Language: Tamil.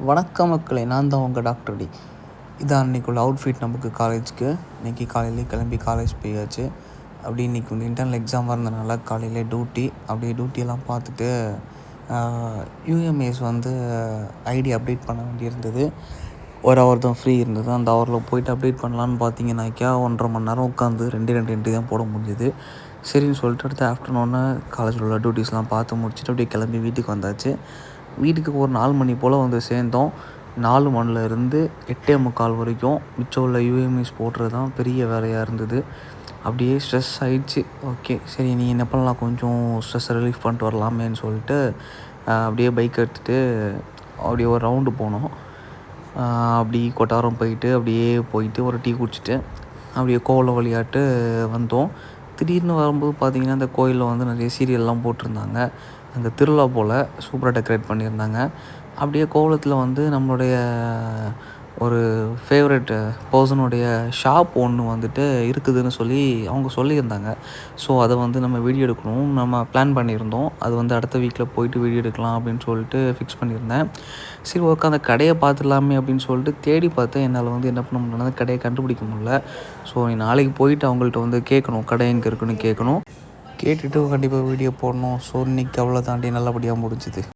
வணக்கம் மக்களே, நான் தான் உங்கள் டாக்டர் டி. இதான் அன்றைக்குள்ள அவுட்ஃபிட் நமக்கு காலேஜுக்கு. இன்றைக்கி காலையிலே கிளம்பி காலேஜ் போயாச்சு. அப்படி இன்றைக்கி வந்து இன்டர்னல் எக்ஸாமாக இருந்தனால காலையிலே டியூட்டி. அப்படியே டியூட்டியெல்லாம் பார்த்துட்டு யூஎம்ஏஸ் வந்து ஐடி அப்டேட் பண்ண வேண்டியிருந்தது. ஒரு ஹவர் தான் ஃப்ரீ இருந்தது. அந்த ஹவரில் போய்ட்டு அப்டேட் பண்ணலான்னு பார்த்தீங்கன்னாக்கா 1.5 மணி நேரம் உட்காந்து 2 என்ட்ரி தான் போட முடிஞ்சுது. சரின்னு சொல்லிட்டு அடுத்து ஆஃப்டர்நூன்னு காலேஜில் உள்ள டியூட்டிஸ்லாம் பார்த்து முடிச்சுட்டு அப்படியே கிளம்பி வீட்டுக்கு வந்தாச்சு. வீட்டுக்கு ஒரு 4 மணி போல் வந்து சேர்ந்தோம். 4 மணிலேருந்து 8:45 வரைக்கும் மிச்சம் உள்ள யூஎம்எஸ் போடுறது தான் பெரிய வேலையாக இருந்தது. அப்படியே ஸ்ட்ரெஸ் ஆகிடுச்சு. ஓகே, சரி நீ என்ன பண்ணலாம், கொஞ்சம் ஸ்ட்ரெஸ்ஸை ரிலீஃப் பண்ணிட்டு வரலாமேன்னு சொல்லிட்டு அப்படியே பைக் எடுத்துகிட்டு அப்படியே ஒரு ரவுண்டு போனோம். அப்படி கொட்டாரம் போயிட்டு ஒரு டீ குடிச்சிட்டு அப்படியே கோவில் வழியாட்டு வந்தோம். திடீர்னு வரும்போது பார்த்திங்கன்னா அந்த கோயிலில் வந்து நிறைய சீரியல்லாம் போட்டிருந்தாங்க. அங்கே திருவிழா போல் சூப்பராக டெக்கரேட் பண்ணியிருந்தாங்க. அப்படியே கோவளத்தில் வந்து நம்மளுடைய ஒரு ஃபேவரெட் பர்சனுடைய ஷாப் ஒன்று வந்துட்டு இருக்குதுன்னு சொல்லி அவங்க சொல்லியிருந்தாங்க. ஸோ அதை வந்து நம்ம வீடியோ எடுக்கணும் நம்ம பிளான் பண்ணியிருந்தோம். அது வந்து அடுத்த வீக்கில் போயிட்டு வீடியோ எடுக்கலாம் அப்படின்னு சொல்லிட்டு ஃபிக்ஸ் பண்ணியிருந்தேன். சரி ஓகே, அந்த கடையை பார்த்துடலாமே அப்படின்னு சொல்லிட்டு தேடி பார்த்தேன். என்னால் வந்து என்ன பண்ண முடியல, அந்த கடையை கண்டுபிடிக்க முடியல. ஸோ நீ நாளைக்கு போயிட்டு அவங்கள்ட்ட வந்து கேட்கணும், கடை எங்கே இருக்குன்னு கேட்கணும். கேட்டுட்டு கண்டிப்பாக வீடியோ போடணும். ஸோ இன்றைக்கி அவ்வளோ தாண்டி நல்லபடியாக முடிஞ்சுது.